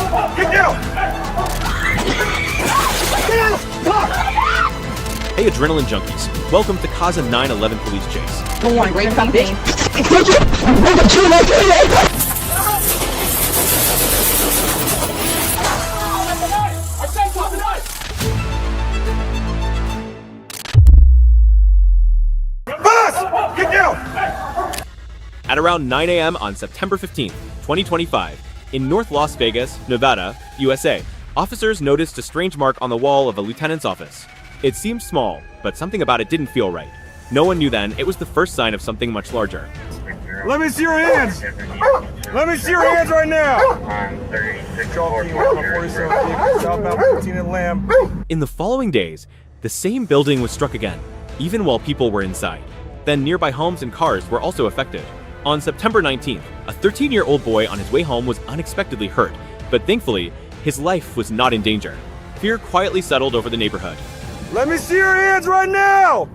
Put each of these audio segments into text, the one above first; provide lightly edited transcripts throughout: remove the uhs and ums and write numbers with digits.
Get down! Hey, adrenaline junkies. Welcome to Coweta 9/11 police chase. Don't want to break something. Boss! Get down! At around 9 a.m. on September 15th, 2025, in North Las Vegas, Nevada, USA, officers noticed a strange mark on the wall of a lieutenant's office. It seemed small, but something about it didn't feel right. No one knew then it was the first sign of something much larger. Let me see your hands! Let me see your hands right now! In the following days, the same building was struck again, even while people were inside. Then nearby homes and cars were also affected. On September 19th, a 13-year-old boy on his way home was unexpectedly hurt, but thankfully, his life was not in danger. Fear quietly settled over the neighborhood. Let me see your hands right now!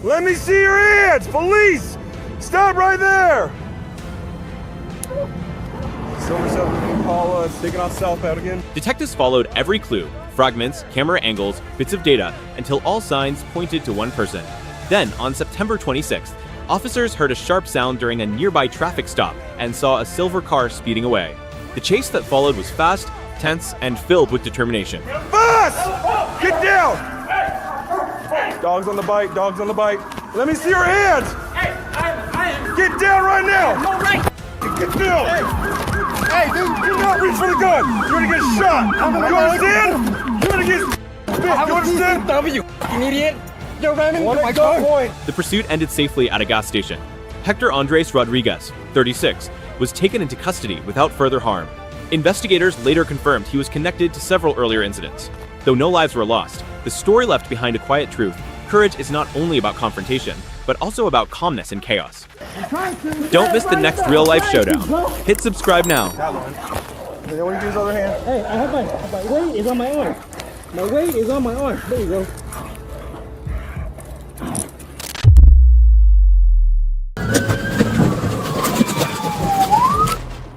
Let me see your hands! Police! Stop right there! Silver 7 Impala, it's taking off southbound again. Detectives followed every clue, fragments, camera angles, bits of data, until all signs pointed to one person. Then, on September 26th, officers heard a sharp sound during a nearby traffic stop and saw a silver car speeding away. The chase that followed was fast, tense, and filled with determination. Boss! Get down! Dogs on the bite, dogs on the bite. Let me see your hands! Get down right now! Get down! Hey, dude, do not reach for the gun! You're gonna get shot! You understand? You're gonna get bit, you understand? W, you idiot! You're ramming One my at car! gunpoint! The pursuit ended safely at a gas station. Hector Andres Rodriguez, 36, was taken into custody without further harm. Investigators later confirmed he was connected to several earlier incidents. Though no lives were lost, the story left behind a quiet truth. Courage is not only about confrontation, but also about calmness in chaos. Don't miss the next real-life showdown. Hit subscribe now. They only use his other hand. Hey, I have my weight is on my arm. My weight is on my arm. There you go.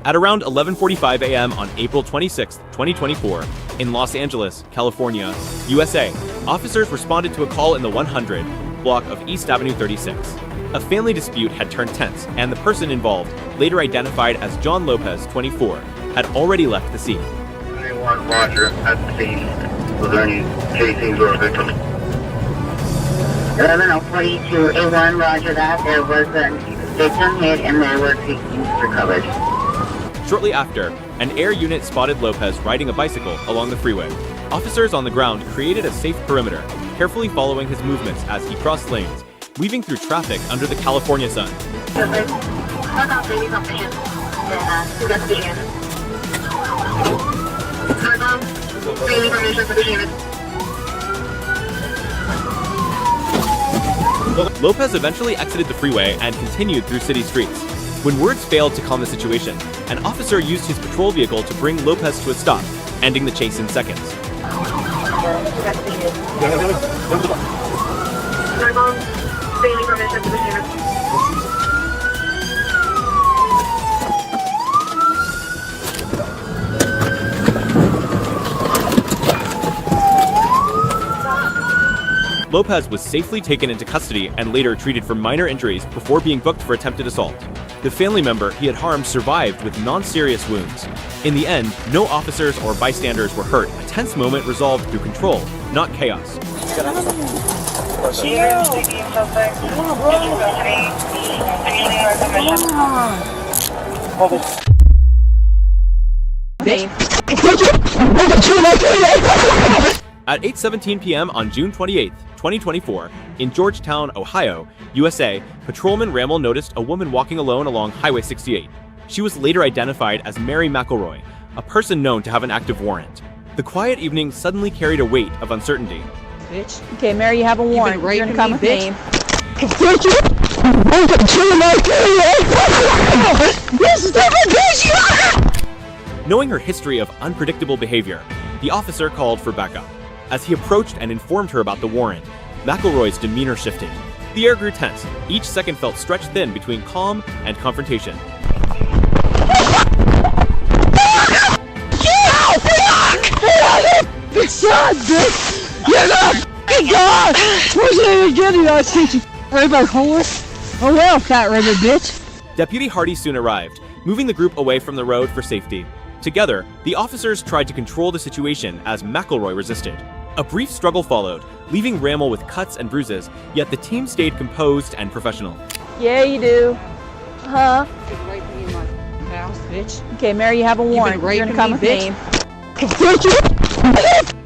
At around 11:45 a.m. on April 26, 2024, in Los Angeles, California, USA, officers responded to a call in the 100 block of East Avenue 36. A family dispute had turned tense, and the person involved, later identified as John Lopez, 24, had already left the scene. 21 Roger at the scene. Was there any casings or a victim? 11:42 A1, Roger that. There was a victim hit and there were casings recovered. Shortly after, an air unit spotted Lopez riding a bicycle along the freeway. Officers on the ground created a safe perimeter, carefully following his movements as he crossed lanes, weaving through traffic under the California sun. Lopez eventually exited the freeway and continued through city streets. When words failed to calm the situation, an officer used his patrol vehicle to bring Lopez to a stop, ending the chase in seconds. Lopez was safely taken into custody and later treated for minor injuries before being booked for attempted assault. The family member he had harmed survived with non-serious wounds. In the end, no officers or bystanders were hurt. A tense moment resolved through control, not chaos. At 8:17 p.m. on June 28, 2024, in Georgetown, Ohio, USA, Patrolman Ramel noticed a woman walking alone along Highway 68. She was later identified as Mary McElroy, a person known to have an active warrant. The quiet evening suddenly carried a weight of uncertainty. Bitch. Okay, Mary, you have a warrant. You're gonna come with me. Knowing her history of unpredictable behavior, the officer called for backup. As he approached and informed her about the warrant, McElroy's demeanor shifted. The air grew tense. Each second felt stretched thin between calm and confrontation. bitch! You're not f***ing God! Where's it again, you know, shit, you river horse? Oh well, fat river bitch. Deputy Hardy soon arrived, moving the group away from the road for safety. Together, the officers tried to control the situation as McElroy resisted. A brief struggle followed, leaving Rammel with cuts and bruises, yet the team stayed composed and professional. Yeah, you do. Huh? Raping me in my house, bitch. Okay, Mary, you have a warrant. You're gonna come with me. Bitch,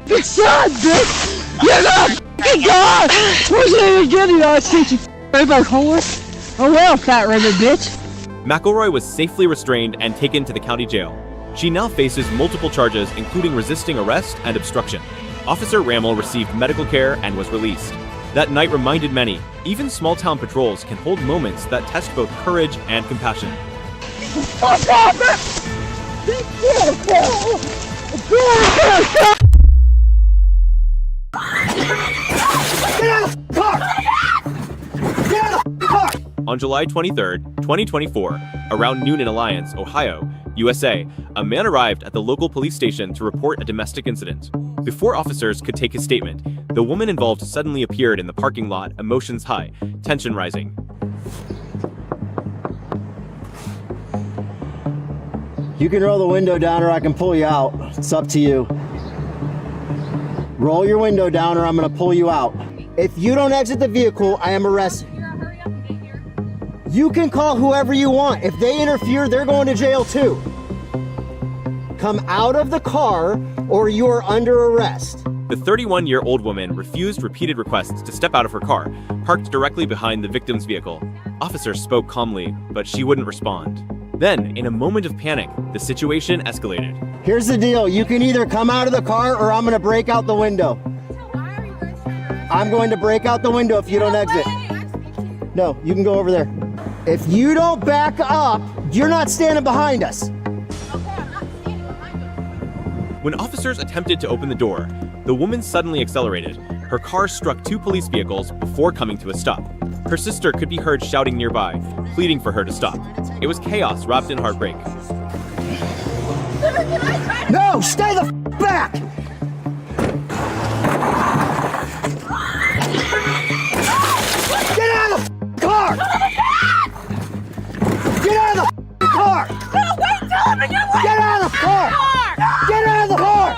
you son, bitch! You're not f***ing God! Where's it again, you know, shit, you river horse? Oh well, fat river bitch. McElroy was safely restrained and taken to the county jail. She now faces multiple charges, including resisting arrest and obstruction. Officer Rammel received medical care and was released. That night reminded many, even small-town patrols can hold moments that test both courage and compassion. On July 23, 2024, around noon in Alliance, Ohio, USA, a man arrived at the local police station to report a domestic incident. Before officers could take his statement, the woman involved suddenly appeared in the parking lot, emotions high, tension rising. You can roll the window down or I can pull you out. It's up to you. Roll your window down or I'm gonna pull you out. If you don't exit the vehicle, I am arresting. You can call whoever you want. If they interfere, they're going to jail too. Come out of the car or you are under arrest. The 31-year-old woman refused repeated requests to step out of her car, parked directly behind the victim's vehicle. Officers spoke calmly, but she wouldn't respond. Then, in a moment of panic, the situation escalated. Here's the deal. You can either come out of the car or I'm going to break out the window. I'm going to break out the window if you don't exit. No, you can go over there. If you don't back up, you're not standing behind us. When officers attempted to open the door, the woman suddenly accelerated. Her car struck two police vehicles before coming to a stop. Her sister could be heard shouting nearby, pleading for her to stop. It was chaos wrapped in heartbreak. No, stay the back! Get out of the car! Get out of the car! No, wait till I'm in your way! Get out of the car! Get out of the car!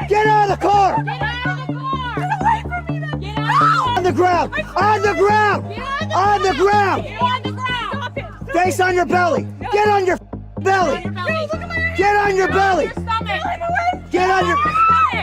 Get out of the car! Get out of the car! Get away from me then! Get out! On the ground! On the ground! On the ground! Get on the ground! Stop it! Face on your belly! Get on your belly! Get on your belly! Get on your...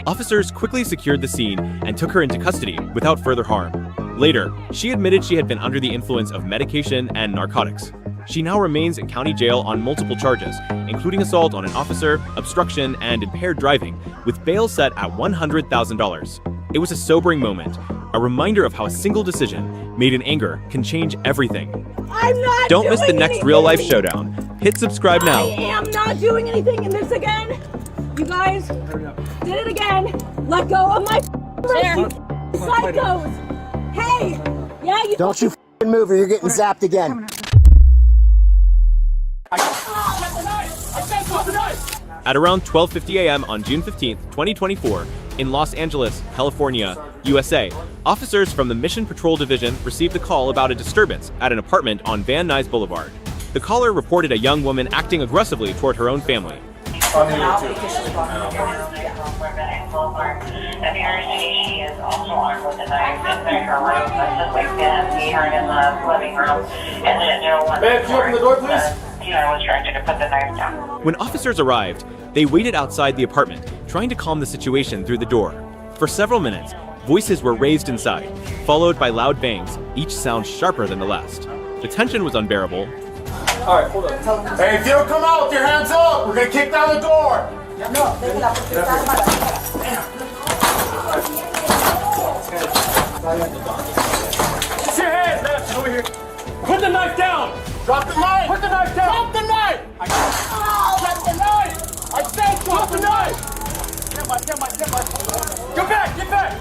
Officers quickly secured the scene and took her into custody without further harm. Later, she admitted she had been under the influence of medication and narcotics. She now remains in county jail on multiple charges, including assault on an officer, obstruction, and impaired driving, with bail set at $100,000. It was a sobering moment, a reminder of how a single decision, made in anger, can change everything. I'm not Don't miss the doing next anything. real-life showdown. Hit subscribe now. I am not doing anything in this again. You guys did it again. Let go of my wrist, you psychos. Hey, yeah, you Don't you move or you're getting zapped again. At around 12:50 a.m. on June 15, 2024, in Los Angeles, California, USA, officers from the Mission Patrol Division received a call about a disturbance at an apartment on Van Nuys Boulevard. The caller reported a young woman acting aggressively toward her own family. Apparently, she is also armed with a knife in her room. That's just like we heard in the living room. And then no one. Babe, can you open the door, please? Was trying to put the knife down. When officers arrived, they waited outside the apartment, trying to calm the situation through the door. For several minutes, voices were raised inside, followed by loud bangs, each sound sharper than the last. The tension was unbearable. All right, hold on. Hey, if you don't come out with your hands up, we're gonna kick down the door. Put your hands, man. Over here. Put the knife down. Drop the knife. Put the knife down. Drop the knife. Drop the knife. I said drop the knife. Get my. Get back. Get back.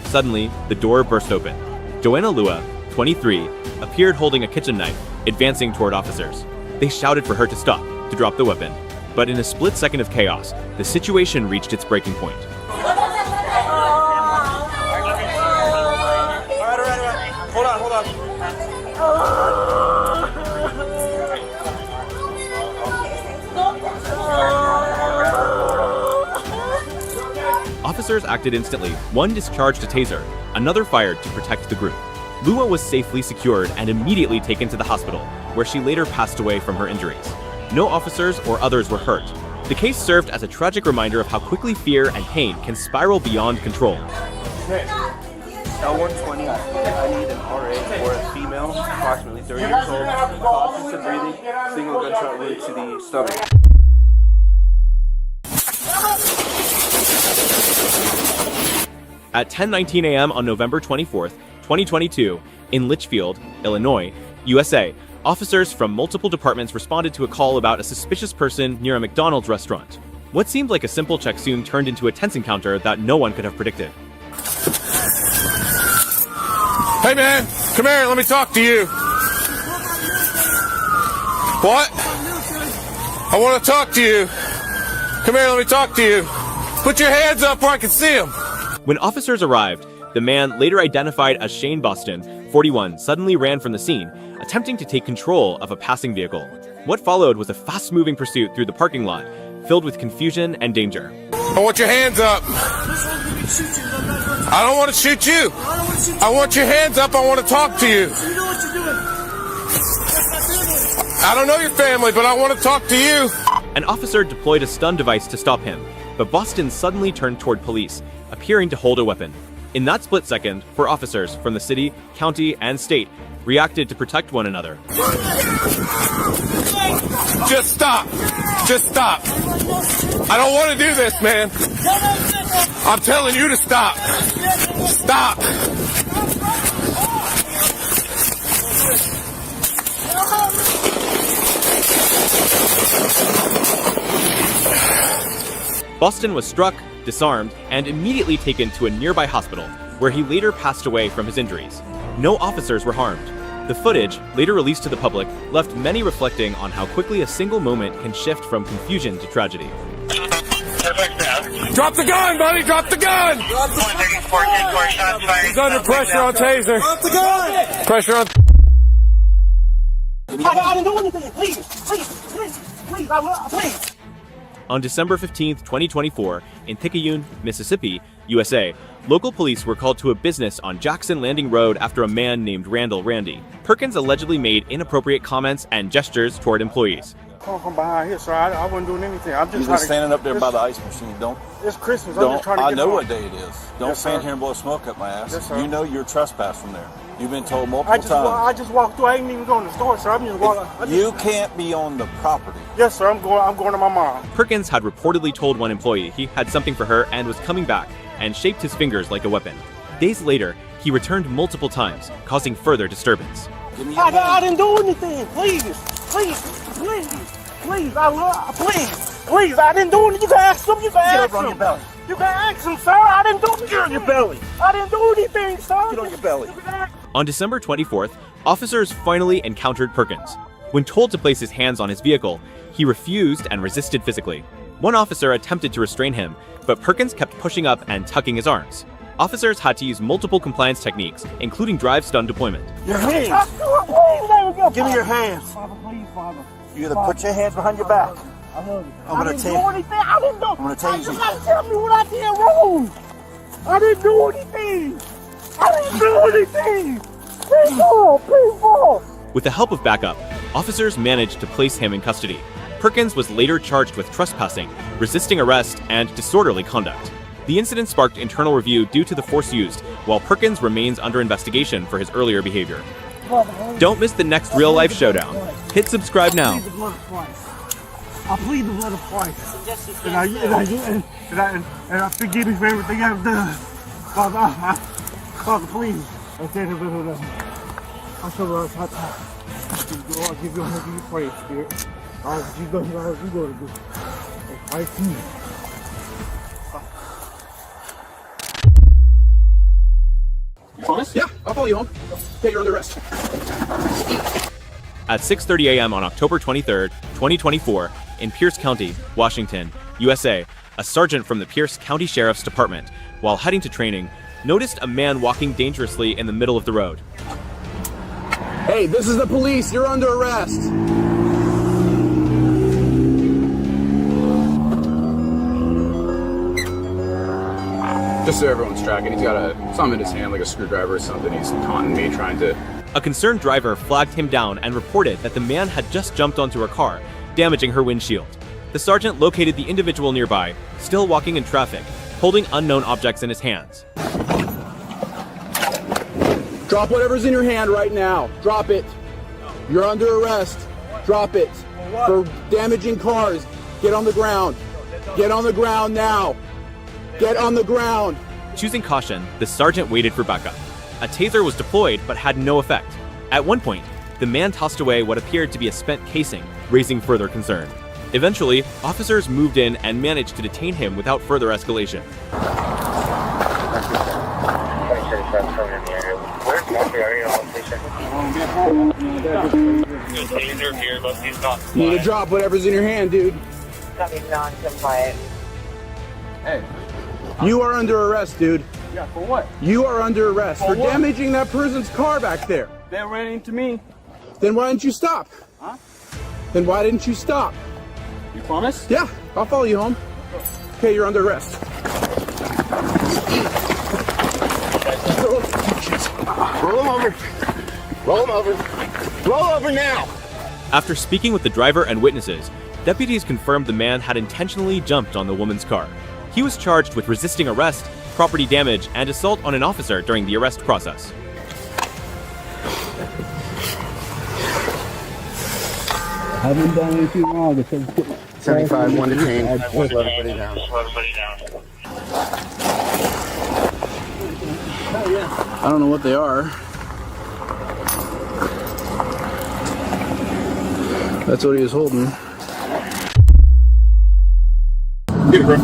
Suddenly, the door burst open. Joanna Lua, 23, appeared holding a kitchen knife, advancing toward officers. They shouted for her to stop, to drop the weapon. But in a split second of chaos, the situation reached its breaking point. officers acted instantly. One discharged a taser, another fired to protect the group. Lua was safely secured and immediately taken to the hospital, where she later passed away from her injuries. No officers or others were hurt. The case served as a tragic reminder of how quickly fear and pain can spiral beyond control. L120, I need an RA for a female, approximately 30 years old, causes to breathing, single gunshot wound to the stomach. At 10:19 a.m. on November 24th, 2022, in Lichfield, Illinois, USA, officers from multiple departments responded to a call about a suspicious person near a McDonald's restaurant. What seemed like a simple check soon turned into a tense encounter that no one could have predicted. Hey man, come here, let me talk to you. What? I want to talk to you. Come here, let me talk to you. Put your hands up where I can see them. When officers arrived, the man, later identified as Shane Boston, 41, suddenly ran from the scene, attempting to take control of a passing vehicle. What followed was a fast-moving pursuit through the parking lot, filled with confusion and danger. I want your hands up. I don't want to shoot you. I want your hands up. I want to talk to you. I don't know your family, but I want to talk to you. An officer deployed a stun device to stop him, but Boston suddenly turned toward police, appearing to hold a weapon. In that split second, 4 officers from the city, county, and state reacted to protect one another. Just stop. Just stop. I don't want to do this, man. I'm telling you to stop. Stop. Boston was struck, disarmed, and immediately taken to a nearby hospital, where he later passed away from his injuries. No officers were harmed. The footage, later released to the public, left many reflecting on how quickly a single moment can shift from confusion to tragedy. Drop the gun, buddy! Drop the gun! He's under pressure on taser. Drop the gun! Pressure on... I didn't do anything. Please. Please. On December 15, 2024, in Picayune, Mississippi, USA, local police were called to a business on Jackson Landing Road after a man named Randall Randy. Perkins allegedly made inappropriate comments and gestures toward employees. Come from behind here, sir. I wasn't doing anything. I'm just You're standing up there by the ice machine. Don't. It's Christmas. Don't, I'm just trying to get I know home. what day it is. Don't Yes, stand sir. here and blow smoke up my ass. Yes, sir. You know you're trespassing there. You've been told multiple I times. just walked through. I ain't even going to the store, sir. I'm just walking. You can't be on the property. Yes, sir. I'm going to my mom. Perkins had reportedly told one employee he had something for her and was coming back, and shaped his fingers like a weapon. Days later, he returned multiple times, causing further disturbance. I didn't do anything. Please. I didn't do anything. You can ask him. Get up on your belly. You can ask him, sir. I didn't do anything. Get on your belly. I didn't do anything, sir. Get on your belly. On December 24th, officers finally encountered Perkins. When told to place his hands on his vehicle, he refused and resisted physically. One officer attempted to restrain him, but Perkins kept pushing up and tucking his arms. Officers had to use multiple compliance techniques, including drive stun deployment. Your hands. Give me your hands. Father, please, Father. You either put your hands behind your back. I love you. I'm going to do tell you. anything. I didn't do. I'm going to tell you. You gotta tell me what I did wrong. I didn't do anything. Please. With the help of backup, officers managed to place him in custody. Perkins was later charged with trespassing, resisting arrest, and disorderly conduct. The incident sparked internal review due to the force used, while Perkins remains under investigation for his earlier behavior. Don't miss the next real-life showdown. Hit subscribe now. I plead the blood of Christ. And I forgive me for everything I've done. Father, please. I said it, I give you praise, Spirit. You go to do. I see. You promise? Yeah, I'll follow you home. Pay your other rest. At 6:30 a.m. on October 23, 2024, in Pierce County, Washington, USA, a sergeant from the Pierce County Sheriff's Department, while heading to training, noticed a man walking dangerously in the middle of the road. Hey, this is the police. You're under arrest. Just so everyone's tracking, he's got something in his hand, like a screwdriver or something. He's taunting me, trying to... A concerned driver flagged him down and reported that the man had just jumped onto her car, damaging her windshield. The sergeant located the individual nearby, still walking in traffic, holding unknown objects in his hands. Drop whatever's in your hand right now. Drop it. You're under arrest. Drop it. For damaging cars. Get on the ground. Get on the ground now. Get on the ground. Choosing caution, the sergeant waited for backup. A taser was deployed but had no effect. At one point, the man tossed away what appeared to be a spent casing, raising further concern. Eventually, officers moved in and managed to detain him without further escalation. You need to drop whatever's in your hand, dude. Non-compliant. Hey. You are under arrest, dude. Yeah, for what? You are under arrest for what? damaging that person's car back there. They ran into me. Then why didn't you stop? Huh? Then why didn't you stop? You promise? Yeah, I'll follow you home. Okay, you're under arrest. Roll him over. Roll him over. Roll over now. After speaking with the driver and witnesses, deputies confirmed the man had intentionally jumped on the woman's car. He was charged with resisting arrest, property damage, and assault on an officer during the arrest process. I haven't done anything wrong. It's 75, one detain. I don't know what they are. That's what he was holding. Get it, bro.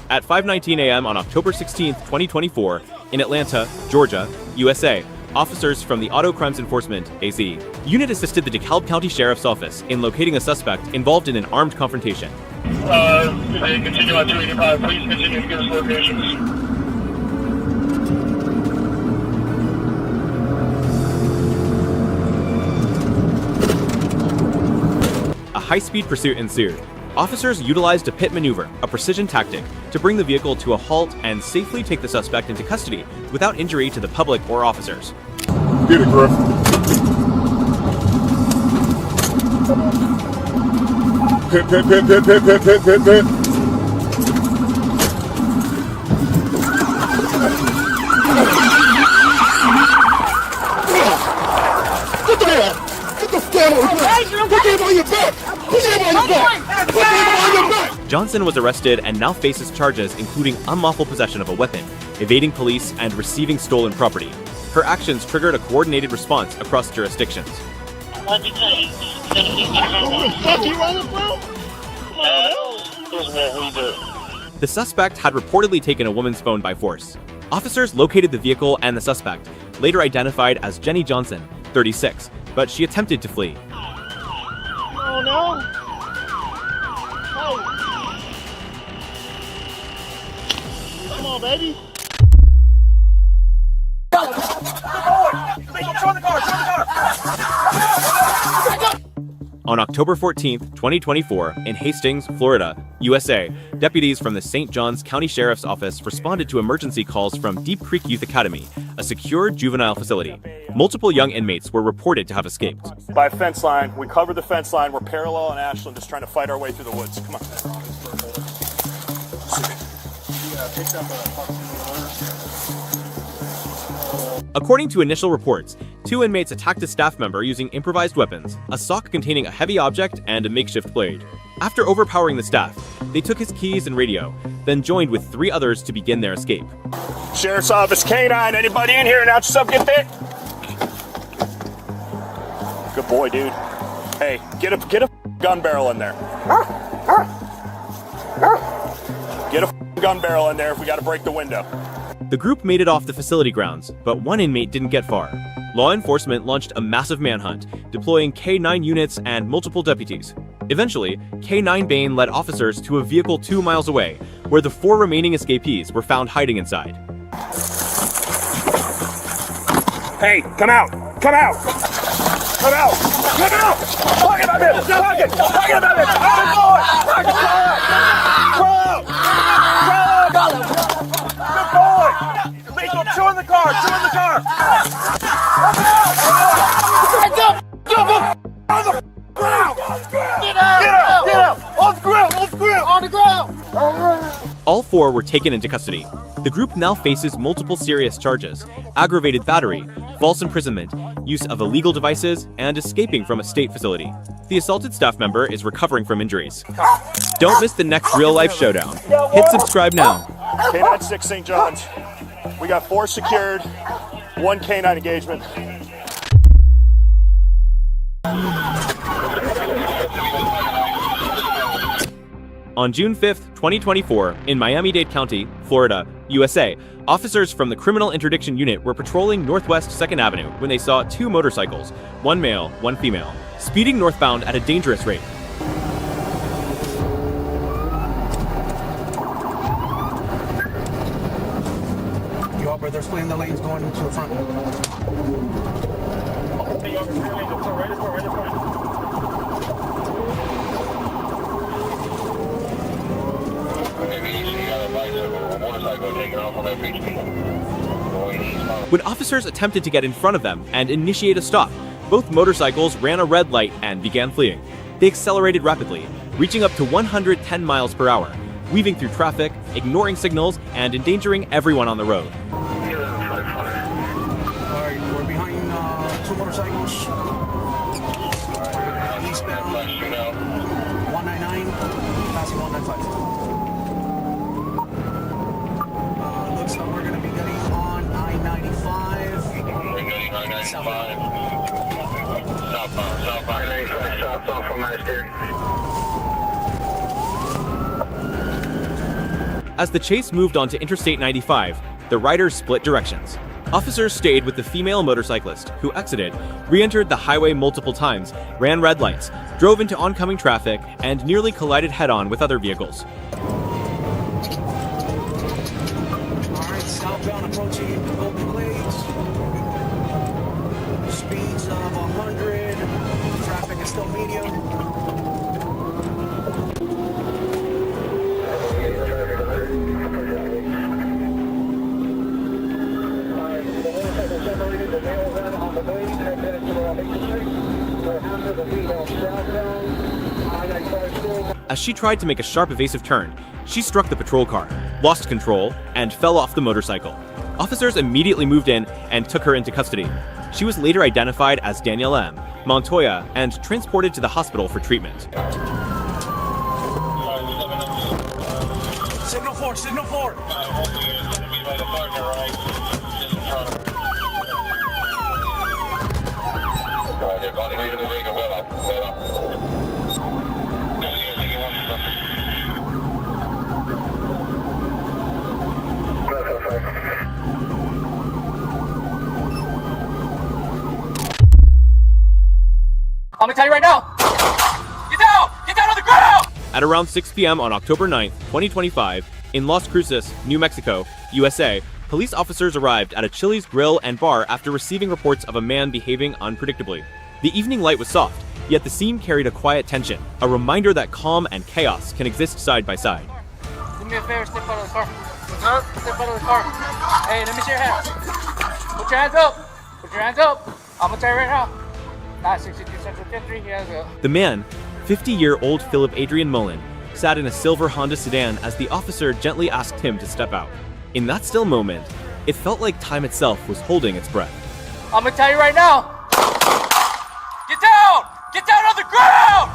At 5:19 a.m. on October 16, 2024, in Atlanta, Georgia, USA, officers from the Auto Crimes Enforcement, AZ, unit assisted the DeKalb County Sheriff's Office in locating a suspect involved in an armed confrontation. Continue on 285. Please continue to give us locations. A high-speed pursuit ensued. Officers utilized a pit maneuver, a precision tactic, to bring the vehicle to a halt and safely take the suspect into custody without injury to the public or officers. Get it, bro. Pit, pit, pit, pit, pit, pit, pit, pit, pit. Johnson was arrested and now faces charges including unlawful possession of a weapon, evading police, and receiving stolen property. Her actions triggered a coordinated response across jurisdictions. The suspect had reportedly taken a woman's phone by force. Officers located the vehicle and the suspect, later identified as Jenny Johnson, 36, but she attempted to flee. Oh no! Oh. Come on, baby. On October 14, 2024, in Hastings, Florida, USA, deputies from the St. Johns County Sheriff's Office responded to emergency calls from Deep Creek Youth Academy, a secure juvenile facility. Multiple young inmates were reported to have escaped. By a fence line, we covered the fence line. We're parallel on Ashland, just trying to fight our way through the woods. Come on. According to initial reports, 2 inmates attacked a staff member using improvised weapons, a sock containing a heavy object, and a makeshift blade. After overpowering the staff, they took his keys and radio, then joined with 3 others to begin their escape. Sheriff's Office K-9, anybody in here? Announce yourself, get there. Good boy, dude. Hey, get a gun barrel in there. Get a gun barrel in there if we gotta break the window. The group made it off the facility grounds, but 1 inmate didn't get far. Law enforcement launched a massive manhunt, deploying K-9 units and multiple deputies. Eventually, K-9 Bane led officers to a vehicle 2 miles away, where the 4 remaining escapees were found hiding inside. Hey, come out! Come out! Come out! Come out! Pocket my bitch! Pocket! Pocket my bitch! Good boy! Pocket Good boy! Lethal, chew in the car! Chew in the car! On the ground! Get out! Get out! On the ground! On the ground! On the ground! All four were taken into custody. The group now faces multiple serious charges: aggravated battery, false imprisonment, use of illegal devices, and escaping from a state facility. The assaulted staff member is recovering from injuries. Don't miss the next real-life showdown. Hit subscribe now. K-9 6 St. John's. We got 4 secured, 1 K-9 engagement. On June 5th, 2024, in Miami-Dade County, Florida, USA, officers from the Criminal Interdiction Unit were patrolling Northwest 2nd Avenue when they saw 2 motorcycles, one male, one female, speeding northbound at a dangerous rate. Yo, bro, they're splitting the lanes going to the front. When officers attempted to get in front of them and initiate a stop, both motorcycles ran a red light and began fleeing. They accelerated rapidly, reaching up to 110 miles per hour, weaving through traffic, ignoring signals, and endangering everyone on the road. Alright, we're behind 2 motorcycles. Eastbound 199, passing 195. Looks like we're going to be getting on I-95. We're getting I-95. Southbound from Master. As the chase moved onto Interstate 95, the riders split directions. Officers stayed with the female motorcyclist, who exited, re-entered the highway multiple times, ran red lights, drove into oncoming traffic, and nearly collided head-on with other vehicles. Alright, southbound approaching Golden Glades. Speeds of 100. Traffic is still medium. As she tried to make a sharp evasive turn, she struck the patrol car, lost control, and fell off the motorcycle. Officers immediately moved in and took her into custody. She was later identified as Danielle M. Montoya and transported to the hospital for treatment. Signal 4, signal 4. I'm gonna tell you right now. Get down! Get down on the ground! At around 6 p.m. on October 9th, 2025, in Las Cruces, New Mexico, USA, police officers arrived at a Chili's Grill and Bar after receiving reports of a man behaving unpredictably. The evening light was soft, yet the scene carried a quiet tension, a reminder that calm and chaos can exist side by side. Do me a favor, step out of the car. Step out of the car. Hey, let me see your hands. Put your hands up. Put your hands up. I'm gonna tell you right now. 962 Central 53, he has a... The man, 50-year-old Philip Adrian Mullen, sat in a silver Honda sedan as the officer gently asked him to step out. In that still moment, it felt like time itself was holding its breath. I'm gonna tell you right now. Get down! Get down on the ground!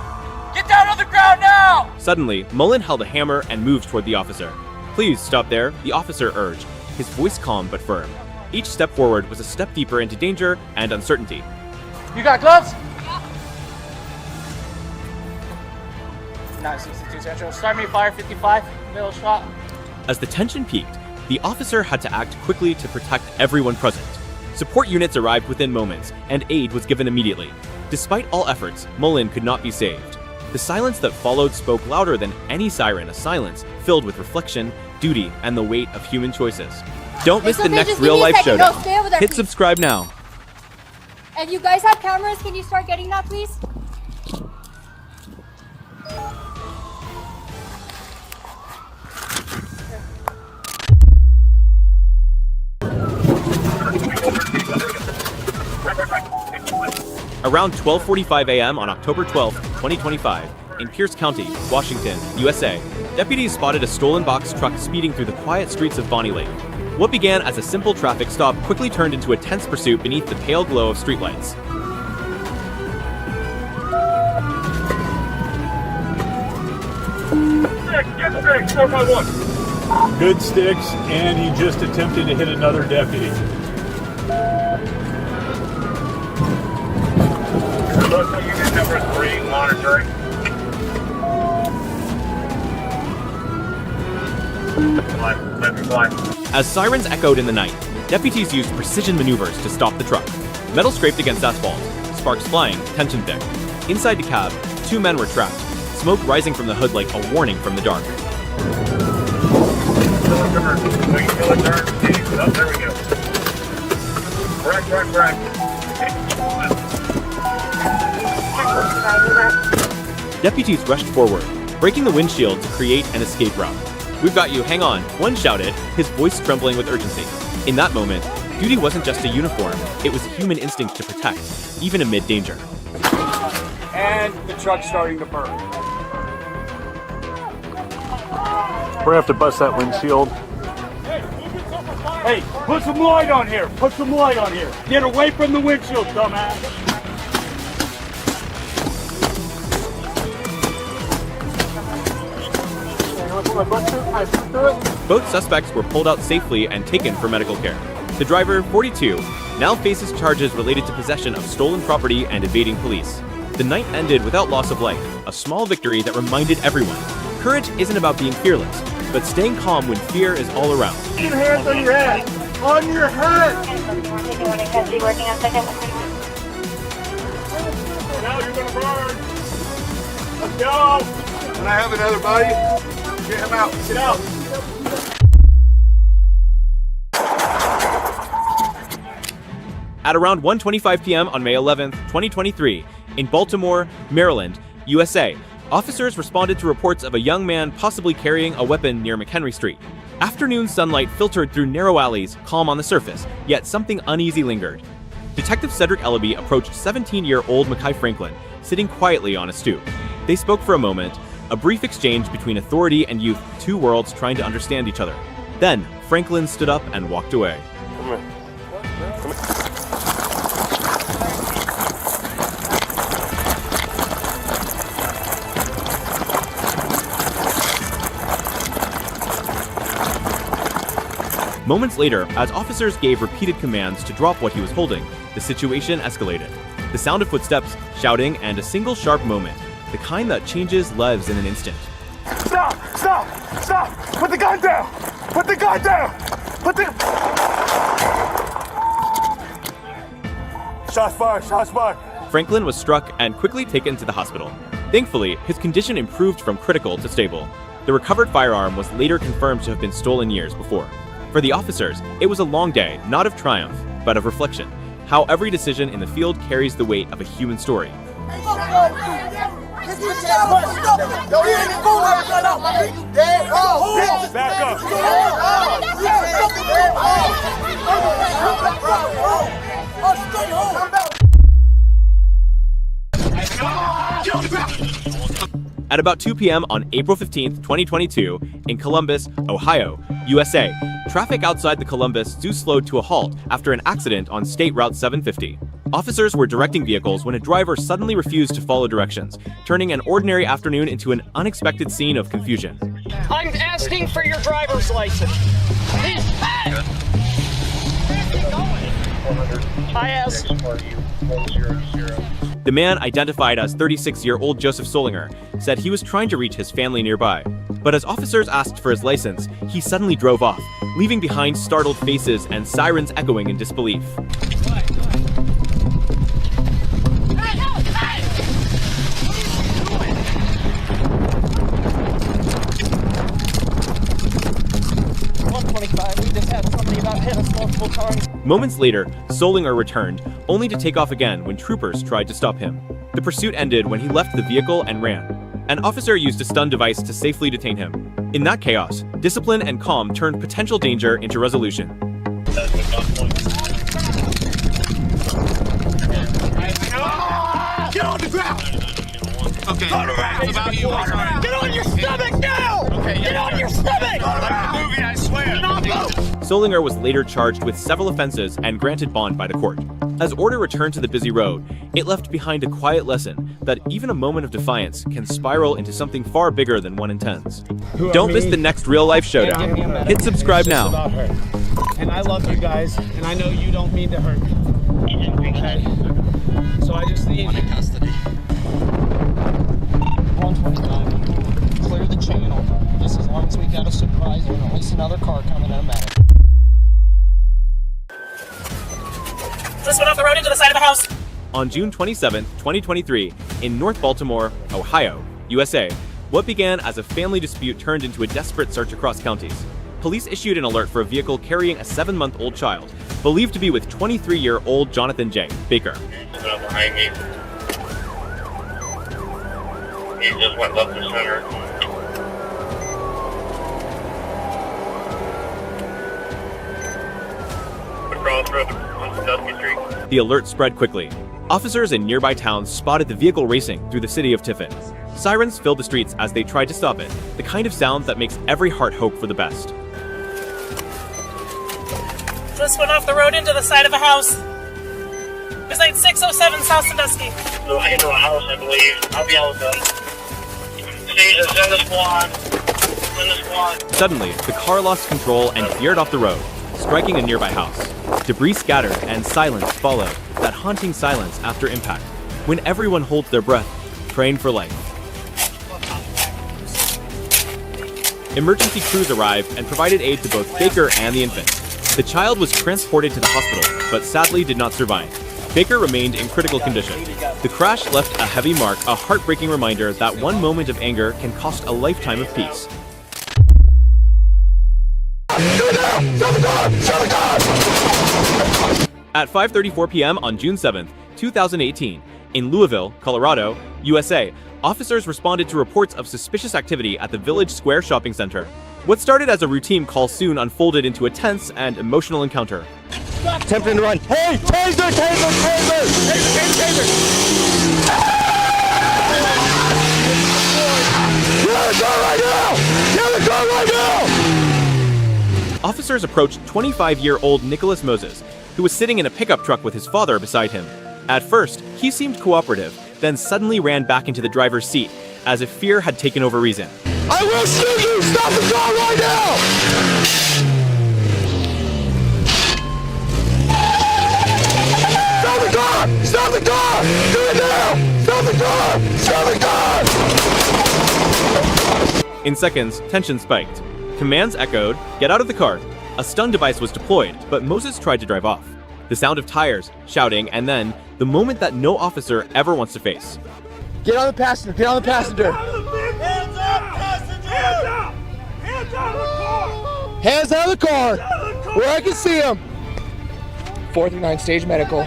Get down on the ground now! Suddenly, Mullen held a hammer and moved toward the officer. Please stop there, the officer urged, his voice calm but firm. Each step forward was a step deeper into danger and uncertainty. You got gloves? Yeah. 962 Central. Start me fire 55. Middle shot. As the tension peaked, the officer had to act quickly to protect everyone present. Support units arrived within moments, and aid was given immediately. Despite all efforts, Mullen could not be saved. The silence that followed spoke louder than any siren, a silence filled with reflection, duty, and the weight of human choice. Don't miss the next real-life showdown. Hit subscribe now. If you guys have cameras, can you start getting that, please? Around 12:45 a.m. on October 12, 2025, in Pierce County, Washington, USA, deputies spotted a stolen box truck speeding through the quiet streets of Bonnie Lake. What began as a simple traffic stop quickly turned into a tense pursuit beneath the pale glow of streetlights. Good sticks, and he just attempted to hit another deputy. Local unit number 3 monitoring. As sirens echoed in the night, deputies used precision maneuvers to stop the truck. Metal scraped against asphalt, sparks flying, tension thick. Inside the cab, 2 men were trapped, smoke rising from the hood like a warning from the dark. Oh, there we go. Correct. Deputies rushed forward, breaking the windshield to create an escape route. "We've got you, hang on," one shouted, his voice trembling with urgency. In that moment, duty wasn't just a uniform, it was human instinct to protect, even amid danger. And the truck's starting to burn. We're gonna have to bust that windshield. Hey, put some light on here. Get away from the windshield, dumbass. Both suspects were pulled out safely and taken for medical care. The driver, 42, now faces charges related to possession of stolen property and evading police. The night ended without loss of life, a small victory that reminded everyone. Courage isn't about being fearless, but staying calm when fear is all around. Keep your hands on your head. On your head. Now you're gonna burn. Let's go. Can I have another buddy? Get him out. Get out. At around 1:25 p.m. on May 11, 2023, in Baltimore, Maryland, USA, officers responded to reports of a young man possibly carrying a weapon near McHenry Street. Afternoon sunlight filtered through narrow alleys, calm on the surface, yet something uneasy lingered. Detective Cedric Ellaby approached 17-year-old Mekhi Franklin, sitting quietly on a stoop. They spoke for a moment, a brief exchange between authority and youth, 2 worlds trying to understand each other. Then, Franklin stood up and walked away. Come here. Moments later, as officers gave repeated commands to drop what he was holding, the situation escalated. The sound of footsteps, shouting, and a single sharp moment, the kind that changes lives in an instant. Stop! Put the gun down! Shots fired! Franklin was struck and quickly taken to the hospital. Thankfully, his condition improved from critical to stable. The recovered firearm was later confirmed to have been stolen years before. For the officers, it was a long day, not of triumph, but of reflection. How every decision in the field carries the weight of a human story. Back up. At about 2 p.m. on April 15, 2022, in Columbus, Ohio, USA, traffic outside the Columbus Zoo slowed to a halt after an accident on State Route 750. Officers were directing vehicles when a driver suddenly refused to follow directions, turning an ordinary afternoon into an unexpected scene of confusion. I'm asking for your driver's license. I asked. The man, identified as 36-year-old Joseph Solinger, said he was trying to reach his family nearby. But as officers asked for his license, he suddenly drove off, leaving behind startled faces and sirens echoing in disbelief. We just had something about hit us multiple times. Moments later, Solinger returned, only to take off again when troopers tried to stop him. The pursuit ended when he left the vehicle and ran. An officer used a stun device to safely detain him. In that chaos, discipline and calm turned potential danger into resolution. Get on the ground! Okay. Turn around! Get on your stomach now! Okay, get on your stomach! Like the movie, I swear! Solinger was later charged with several offenses and granted bond by the court. As order returned to the busy road, it left behind a quiet lesson that even a moment of defiance can spiral into something far bigger than one intends. Don't miss the next real-life showdown. Hit subscribe now. And I love you guys, and I know you don't mean to hurt me. Okay? So I just need custody. 129. Clear the channel. Just as long as we got a supervisor and at least another car coming in a minute. Just went off the road into the side of a house. On June 27, 2023, in North Baltimore, Ohio, USA, what began as a family dispute turned into a desperate search across counties. Police issued an alert for a vehicle carrying a 7-month-old child, believed to be with 23-year-old Jonathan J. Baker. Behind me. He just went left to center. Across road on Dusky Street. The alert spread quickly. Officers in nearby towns spotted the vehicle racing through the city of Tiffin. Sirens filled the streets as they tried to stop it, the kind of sound that makes every heart hope for the best. Just went off the road into the side of a house. Beside 607 South Sandusky. So into a house, I believe. I'll be out with them. Send the squad. Send the squad. Suddenly, the car lost control and veered off the road, striking a nearby house. Debris scattered and silence followed, that haunting silence after impact, when everyone holds their breath, praying for life. Emergency crews arrived and provided aid to both Baker and the infant. The child was transported to the hospital, but sadly did not survive. Baker remained in critical condition. The crash left a heavy mark, a heartbreaking reminder that one moment of anger can cost a lifetime of peace. At 5:34 p.m. on June 7, 2018, in Louisville, Colorado, USA, officers responded to reports of suspicious activity at the Village Square shopping center. What started as a routine call soon unfolded into a tense and emotional encounter. Attempting to run. Hey, taser, taser, taser! Taser, taser, taser! Get the car right now! Get the car right now! Officers approached 25-year-old Nicholas Moses, who was sitting in a pickup truck with his father beside him. At first, he seemed cooperative, then suddenly ran back into the driver's seat, as if fear had taken over reason. I will shoot you! Stop the car right now! Stop the car! Stop the car! Do it now! Stop the car! Stop the car! In seconds, tension spiked. Commands echoed, "Get out of the car." A stun device was deployed, but Moses tried to drive off. The sound of tires, shouting, and then the moment that no officer ever wants to face. Get on the passenger! Get on the passenger! Hands up, passenger! Hands up! Hands out of the car! Hands out of the car! Where I can see him! 439 stage medical.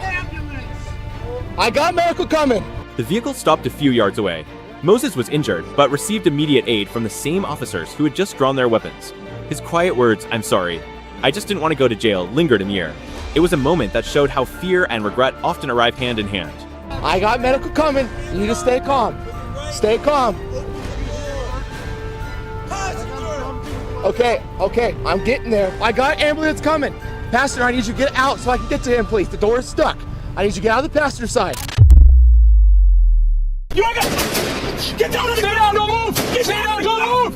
I got medical coming! The vehicle stopped a few yards away. Moses was injured, but received immediate aid from the same officers who had just drawn their weapons. His quiet words, "I'm sorry. I just didn't want to go to jail," lingered in the air. It was a moment that showed how fear and regret often arrive hand in hand. I got medical coming. You need to stay calm. Stay calm. Okay, I'm getting there. I got ambulance coming. Passenger, I need you to get out so I can get to him, please. The door is stuck. I need you to get out of the passenger side. Get down! Stay down! Don't move! Stay down! Don't move!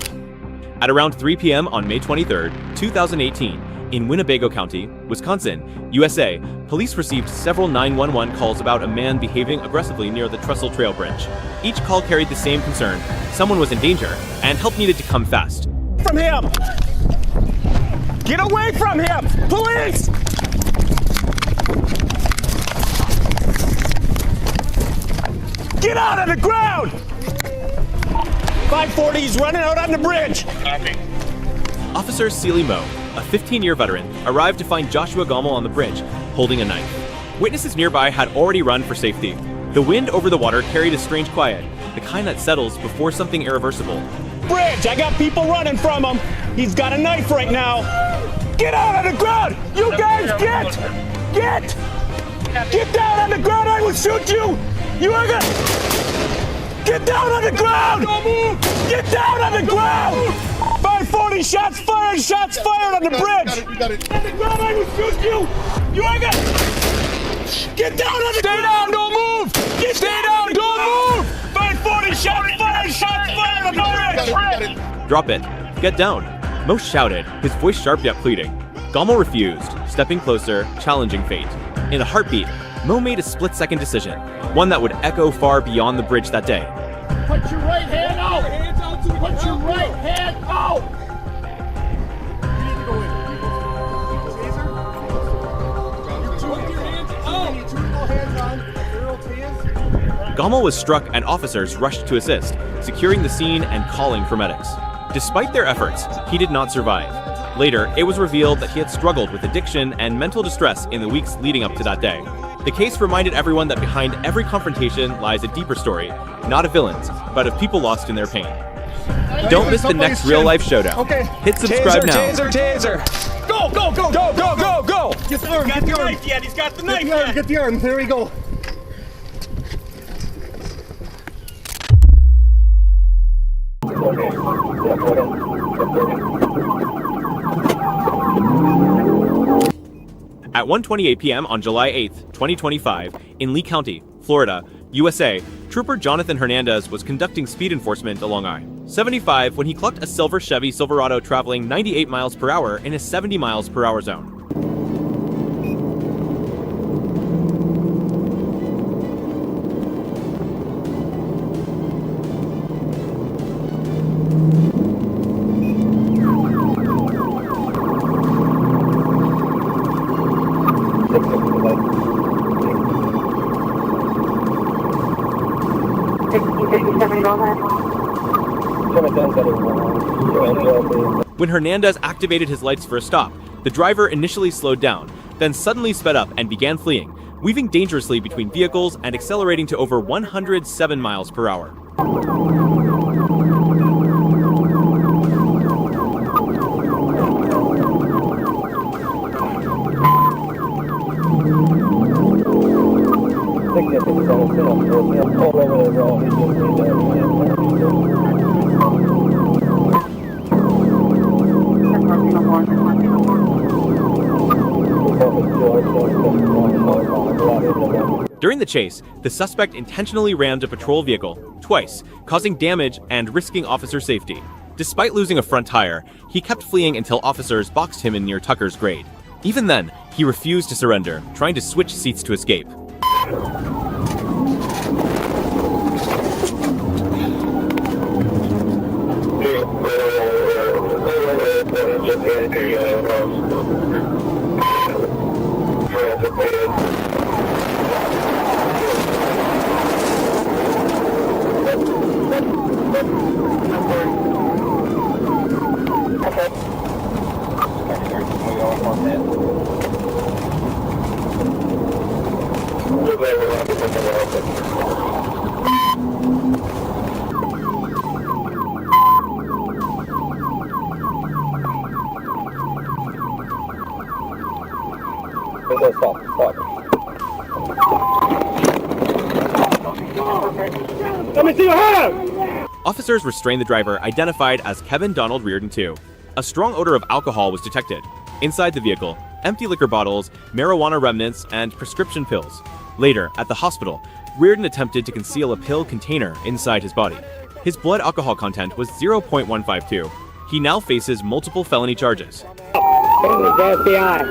At around 3 p.m. on May 23, 2018, in Winnebago County, Wisconsin, USA, police received several 911 calls about a man behaving aggressively near the Trestle Trail Bridge. Each call carried the same concern: someone was in danger, and help needed to come fast. From him! Get away from him! Police! Get out of the ground! 540, he's running out on the bridge! Officer Sealy Moe, a 15-year veteran, arrived to find Joshua Gommel on the bridge, holding a knife. Witnesses nearby had already run for safety. The wind over the water carried a strange quiet, the kind that settles before something irreversible. Bridge, I got people running from him. He's got a knife right now. Get out on the ground! You guys get down on the ground, I will shoot you! You are gonna... Get down on the ground! Don't move! Get down on the ground! 540, shots fired on the bridge! You got it. On the ground, I will shoot you! You are gonna... Get down on the ground! Stay down, don't move! Stay down, don't move! 540, shots fired on the bridge! Drop it. Get down. Mo shouted, his voice sharp yet pleading. Gommel refused, stepping closer, challenging fate. In a heartbeat, Mo made a split-second decision, one that would echo far beyond the bridge that day. Put your right hand out! Put your right hand out! Gommel was struck and officers rushed to assist, securing the scene and calling for medics. Despite their efforts, he did not survive. Later, it was revealed that he had struggled with addiction and mental distress in the weeks leading up to that day. The case reminded everyone that behind every confrontation lies a deeper story, not of villains, but of people lost in their pain. Don't miss the next real-life showdown. Okay. Hit subscribe now. Taser! Go! Get the arm, get the arm. He's got the knife yet. Get the arm, there we go. At 1:28 p.m. on July 8, 2025, in Lee County, Florida, USA, Trooper Jonathan Hernandez was conducting speed enforcement along I-75 when he clocked a silver Chevy Silverado traveling 98 miles per hour in a 70 miles per hour zone. When Hernandez activated his lights for a stop, the driver initially slowed down, then suddenly sped up and began fleeing, weaving dangerously between vehicles and accelerating to over 107 miles per hour. During the chase, the suspect intentionally rammed a patrol vehicle twice, causing damage and risking officer safety. Despite losing a front tire, he kept fleeing until officers boxed him in near Tucker's grade. Even then, he refused to surrender, trying to switch seats to escape. Let me see your hand! Officers restrained the driver, identified as Kevin Donald Reardon II. A strong odor of alcohol was detected. Inside the vehicle, empty liquor bottles, marijuana remnants, and prescription pills. Later, at the hospital, Reardon attempted to conceal a pill container inside his body. His blood alcohol content was 0.152. He now faces multiple felony charges. FBI.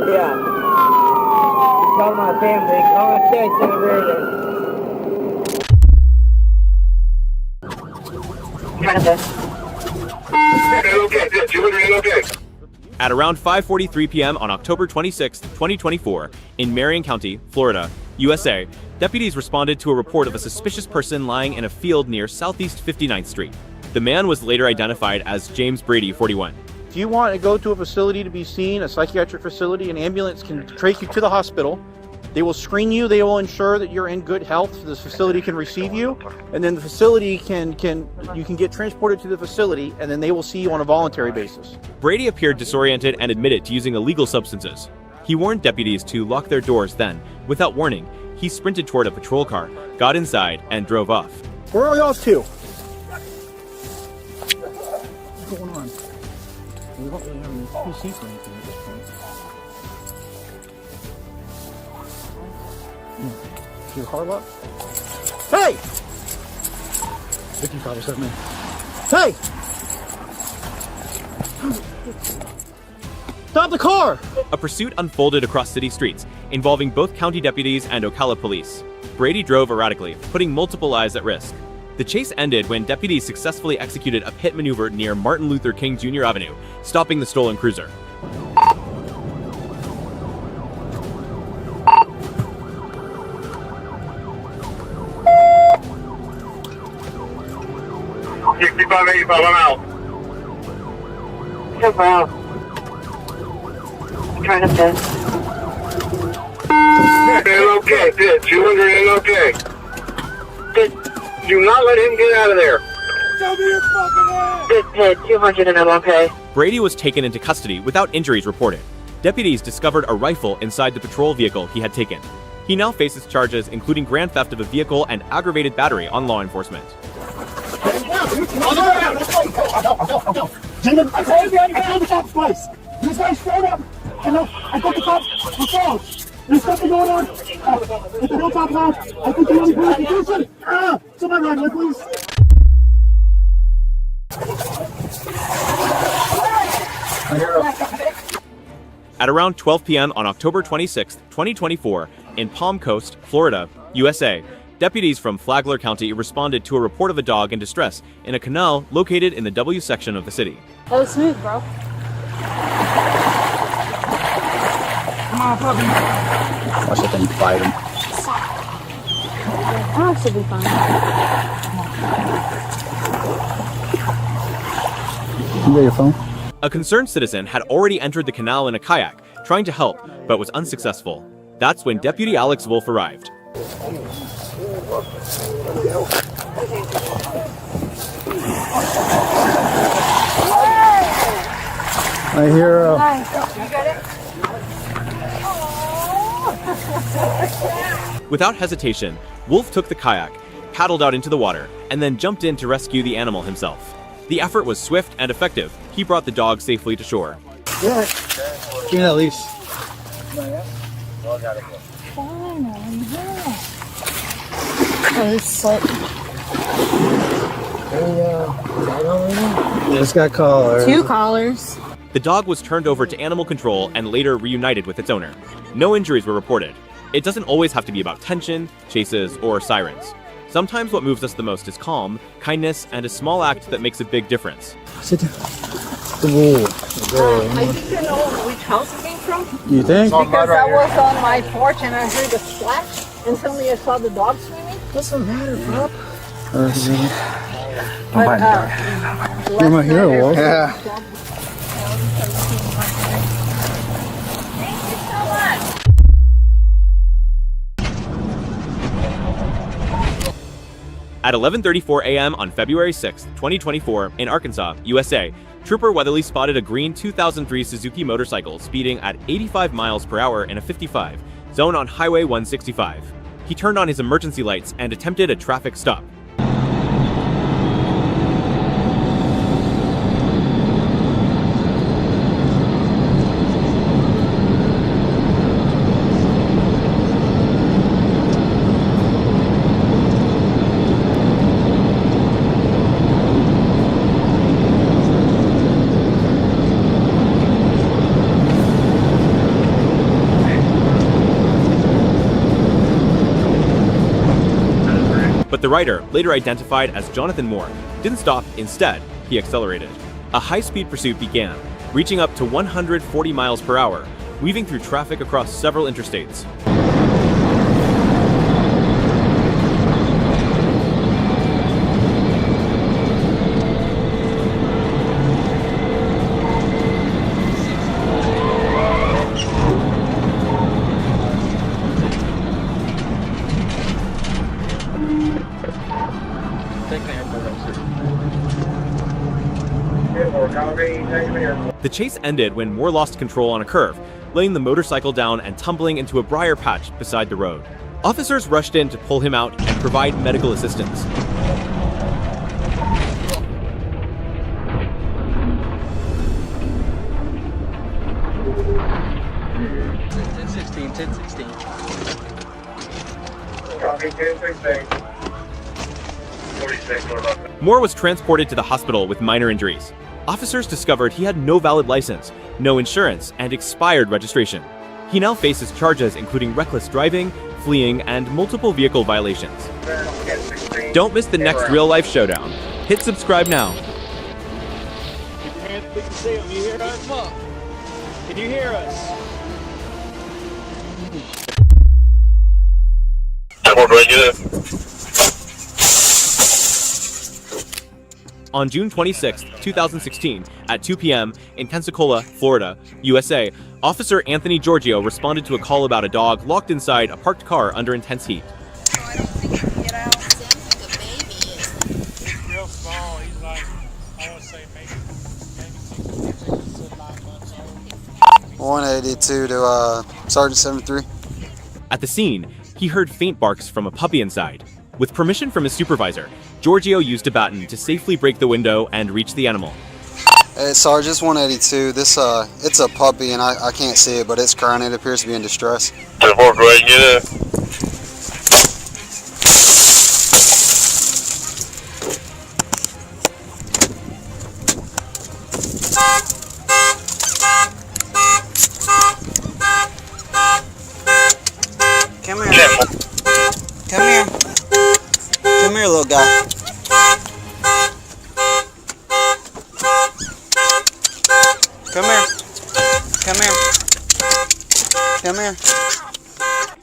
Yeah. Call my family. Call my station At around 5:43 p.m. on October 26, 2024, in Marion County, Florida, USA, deputies responded to a report of a suspicious person lying in a field near Southeast 59th Street. The man was later identified as James Brady, 41. If you want to go to a facility to be seen, a psychiatric facility, an ambulance can take you to the hospital. They will screen you. They will ensure that you're in good health so the facility can receive you. And then the facility you can get transported to the facility, and then they will see you on a voluntary basis. Brady appeared disoriented and admitted to using illegal substances. He warned deputies to lock their doors. Then, without warning, he sprinted toward a patrol car, got inside, and drove off. Where are y'all to? What's going on? We don't really have any PCs or anything at this point. Is your car locked? Hey! 55 or 7. Hey! Stop the car! A pursuit unfolded across city streets, involving both county deputies and Ocala police. Brady drove erratically, putting multiple lives at risk. The chase ended when deputies successfully executed a pit maneuver near Martin Luther King Jr. Avenue, stopping the stolen cruiser. $65.85, I'm out. No problem. I'm trying to piss. Okay, 200 and okay. Do not let him get out of there. Tell me your fucking head. 200 and I'm okay. Brady was taken into custody without injuries reported. Deputies discovered a rifle inside the patrol vehicle he had taken. He now faces charges including grand theft of a vehicle and aggravated battery on law enforcement. Gentlemen, I told you I found the cops twice. These guys showed up. I got the cops on phone. There's something going on at the Hilltop Lounge. I think the only police station. Somebody run, please. At around 12 p.m. on October 26, 2024, in Palm Coast, Florida, USA, deputies from Flagler County responded to a report of a dog in distress in a canal located in the W section of the city. That was smooth, bro. Come on, puppy. Watch that thing bite him. Oh, should be fine. You got your phone? A concerned citizen had already entered the canal in a kayak, trying to help, but was unsuccessful. That's when Deputy Alex Wolf arrived. I hear You got it? Without hesitation, Wolf took the kayak, paddled out into the water, and then jumped in to rescue the animal himself. The effort was swift and effective. He brought the dog safely to shore. Yeah. Give me that leash. It's got collars. 2 collars. The dog was turned over to animal control and later reunited with its owner. No injuries were reported. It doesn't always have to be about tension, chases, or sirens. Sometimes what moves us the most is calm, kindness, and a small act that makes a big difference. Sit down. I think you know which house it came from. You think? Because I was on my porch and I heard a splash, and suddenly I saw the dog swimming. Doesn't matter, bro. You're my hero, Wolf. Yeah. At 11:34 a.m. on February 6, 2024, in Arkansas, USA, Trooper Weatherly spotted a green 2003 Suzuki motorcycle speeding at 85 miles per hour in a 55 zone on Highway 165. He turned on his emergency lights and attempted a traffic stop. The rider, later identified as Jonathan Moore, didn't stop. Instead, he accelerated. A high-speed pursuit began, reaching up to 140 miles per hour, weaving through traffic across several interstates. The chase ended when Moore lost control on a curve, laying the motorcycle down and tumbling into a briar patch beside the road. Officers rushed in to pull him out and provide medical assistance. 10-16. Moore was transported to the hospital with minor injuries. Officers discovered he had no valid license, no insurance, and expired registration. He now faces charges including reckless driving, fleeing, and multiple vehicle violations. Don't miss the next real-life showdown. Hit subscribe now. Keep your hands, we can see them. You hear us? Can you hear us? On June 26, 2016, at 2 p.m. in Pensacola, Florida, USA, Officer Anthony Giorgio responded to a call about a dog locked inside a parked car under intense heat. Real small. He's like, I want to say maybe 6 to 9 months old. 182 to Sergeant 73. At the scene, he heard faint barks from a puppy inside. With permission from his supervisor, Giorgio used a baton to safely break the window and reach the animal. Hey, Sarge, it's 182. This, it's a puppy, and I can't see it, but it's crying. It appears to be in distress. Get it. Come here. Come here. Come here, little guy. Come here. Come here. Come here.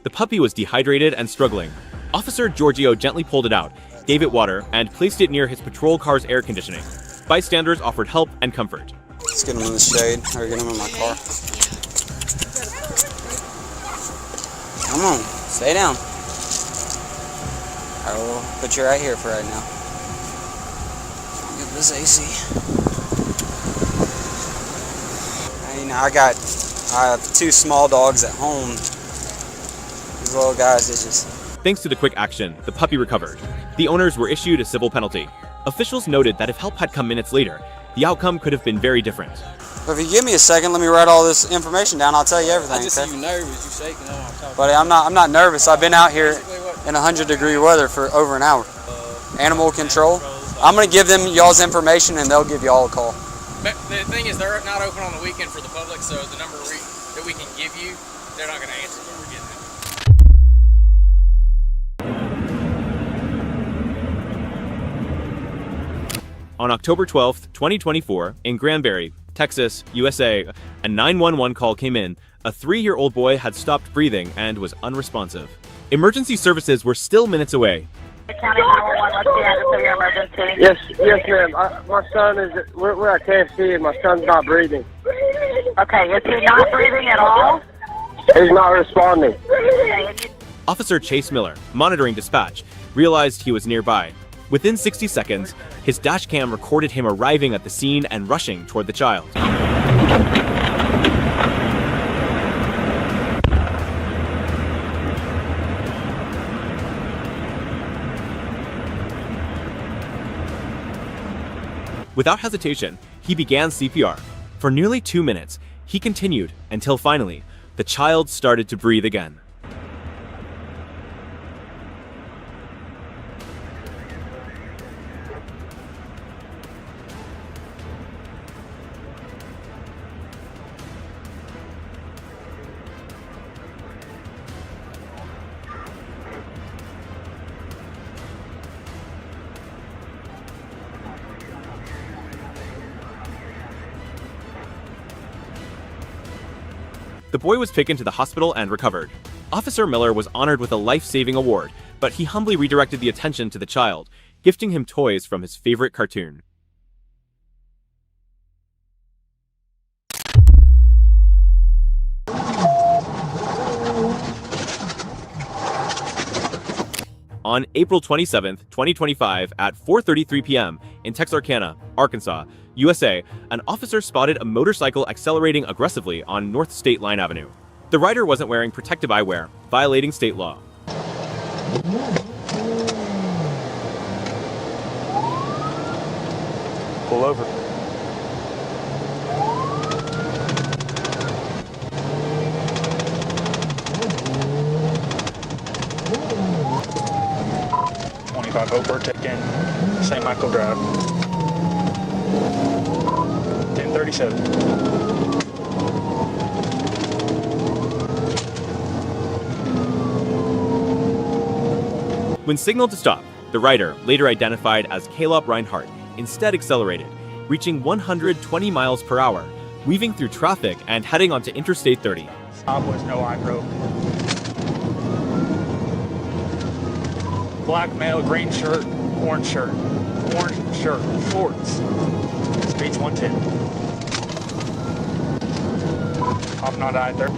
The puppy was dehydrated and struggling. Officer Giorgio gently pulled it out, gave it water, and placed it near his patrol car's air conditioning. Bystanders offered help and comfort. Let's get him in the shade, or get him in my car. Come on, stay down. I will put you right here for right now. Get this AC. You know, I have 2 small dogs at home. These little guys, they just... Thanks to the quick action, the puppy recovered. The owners were issued a civil penalty. Officials noted that if help had come minutes later, the outcome could have been very different. But if you give me a second, let me write all this information down. I'll tell you everything. I just okay? see you nervous, you shaking. Buddy, I'm not nervous. I've been out here in 100-degree weather for over an hour. Animal control. I'm gonna give them y'all's information, and they'll give y'all a call. But the thing is, they're not open on the weekend for the public, so the number that we can give you, they're not going to answer when we're getting it. On October 12th, 2024, in Granbury, Texas, USA, a 911 call came in. A 3-year-old boy had stopped breathing and was unresponsive. Emergency services were still minutes away. County 911, what's the address of your emergency? Yes, ma'am. My son is, we're at KFC and my son's not breathing. Okay, is he not breathing at all? He's not responding. Officer Chase Miller, monitoring dispatch, realized he was nearby. Within 60 seconds, his dash cam recorded him arriving at the scene and rushing toward the child. Without hesitation, he began CPR. For nearly 2 minutes, he continued until finally, the child started to breathe again. The boy was taken to the hospital and recovered. Officer Miller was honored with a life-saving award, but he humbly redirected the attention to the child, gifting him toys from his favorite cartoon. On April 27, 2025, at 4:33 p.m., in Texarkana, Arkansas, USA, an officer spotted a motorcycle accelerating aggressively on North State Line Avenue. The rider wasn't wearing protective eyewear, violating state law. Pull over. Over, taking St. Michael Drive. 1037. When signaled to stop, the rider, later identified as Caleb Reinhardt, instead accelerated, reaching 120 miles per hour, weaving through traffic and heading onto Interstate 30. Stop was no eye broke. Black male, green shirt, orange shirt, shorts. Speed's 110. Hopping on I-30.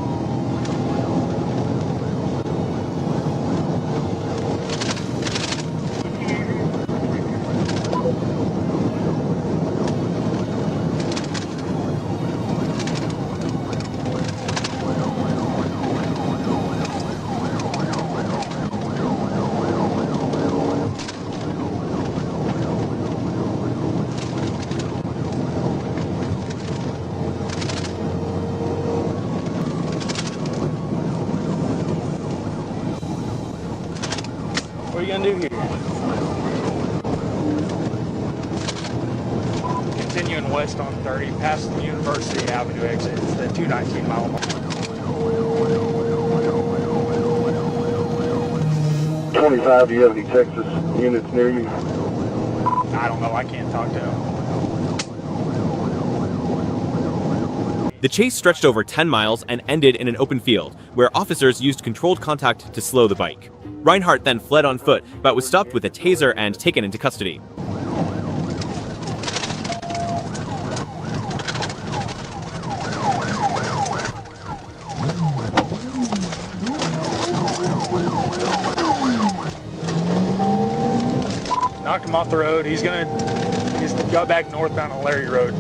What are you gonna do here? Continuing west on 30, past the University Avenue exit, it's the 219 mile mark. 25, do you have any Texas units near you? I don't know, I can't talk to them. The chase stretched over 10 miles and ended in an open field, where officers used controlled contact to slow the bike. Reinhardt then fled on foot, but was stopped with a taser and taken into custody. Knocked him off the road. He's got back northbound on Larry Road.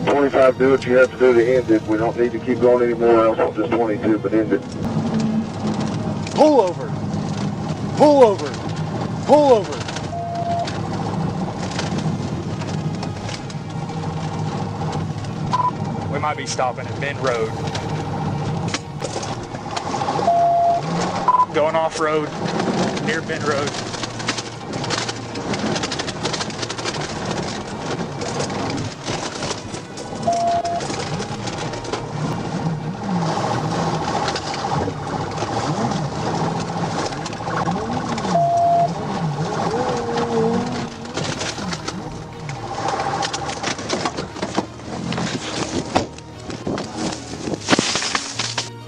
25, do what you have to do to end it. We don't need to keep going anymore, else I'll just 22, but end it. Pull over. Pull over. Pull over. We might be stopping at Bend Road. Going off-road near Bend Road.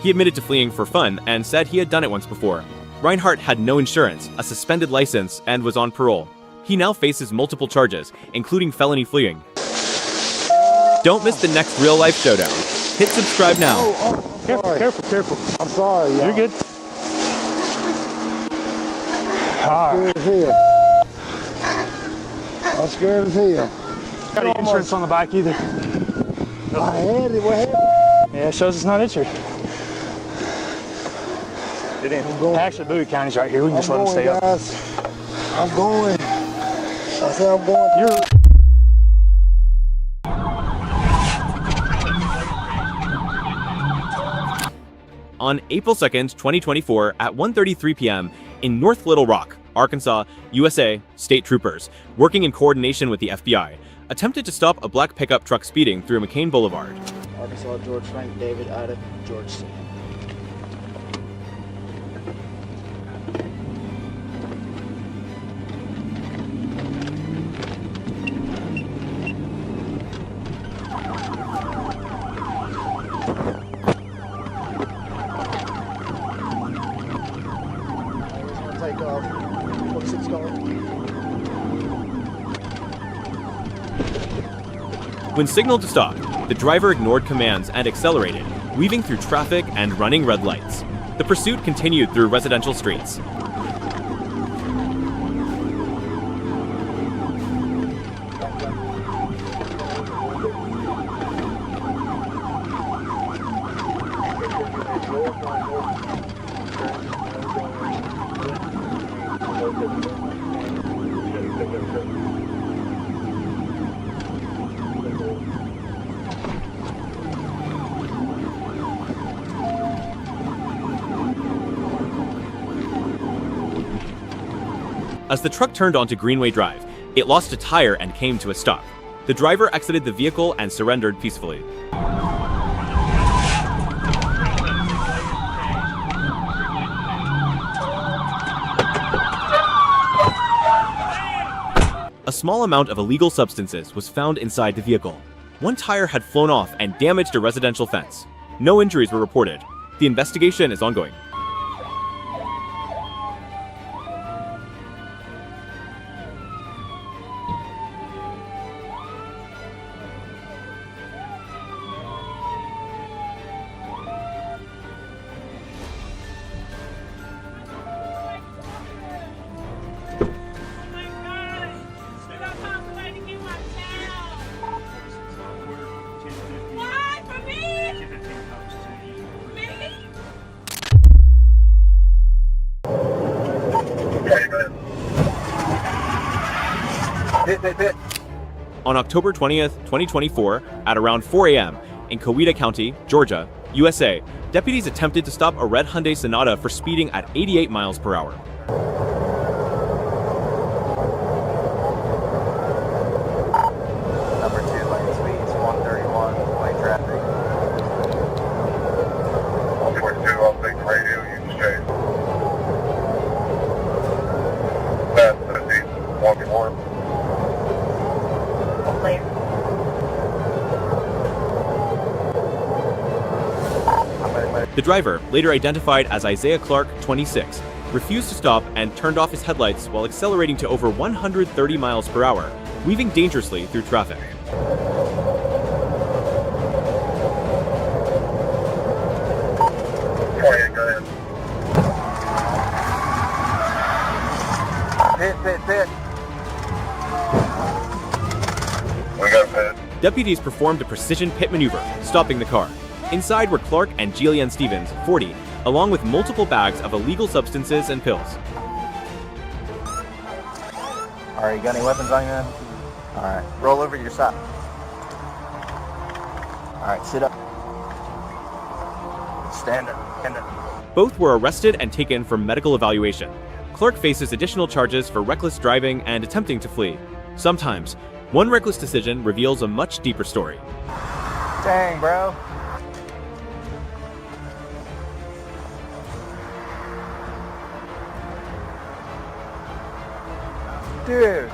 He admitted to fleeing for fun and said he had done it once before. Reinhardt had no insurance, a suspended license, and was on parole. He now faces multiple charges, including felony fleeing. Don't miss the next real-life showdown. Hit subscribe now. Careful. I'm sorry, y'all. You're good. I'm scared as hell. I'm scared as hell. Got any insurance on the bike either? I had it. What happened? Yeah, it shows it's not insured. It ain't. Actually, Bowie County's right here. We can just let them stay up. I'm going. I said I'm going. On April 2nd, 2024, at 1:33 p.m. in North Little Rock, Arkansas, USA, state troopers, working in coordination with the FBI, attempted to stop a black pickup truck speeding through McCain Boulevard. Arkansas, George Frank, David, Ida, George C. When signaled to stop, the driver ignored commands and accelerated, weaving through traffic and running red lights. The pursuit continued through residential streets. As the truck turned onto Greenway Drive, it lost a tire and came to a stop. The driver exited the vehicle and surrendered peacefully. A small amount of illegal substances was found inside the vehicle. One tire had flown off and damaged a residential fence. No injuries were reported. The investigation is ongoing. On October 20th, 2024, at around 4 a.m., in Coweta County, Georgia, USA, deputies attempted to stop a red Hyundai Sonata for speeding at 88 miles per hour. Number 2 lane speeds 131, lane traffic. 142, I'll take the radio, you can stay. Fast 17, walking warm. The driver, later identified as Isaiah Clark, 26, refused to stop and turned off his headlights while accelerating to over 130 miles per hour, weaving dangerously through traffic. Pit. We got pit. Deputies performed a precision pit maneuver, stopping the car. Inside were Clark and Jillian Stevens, 40, along with multiple bags of illegal substances and pills. Alright, you got any weapons on you, man? Alright, roll over to your side. Alright, sit up. Stand up. Both were arrested and taken for medical evaluation. Clark faces additional charges for reckless driving and attempting to flee. Sometimes, one reckless decision reveals a much deeper story. Dang, bro. Dude.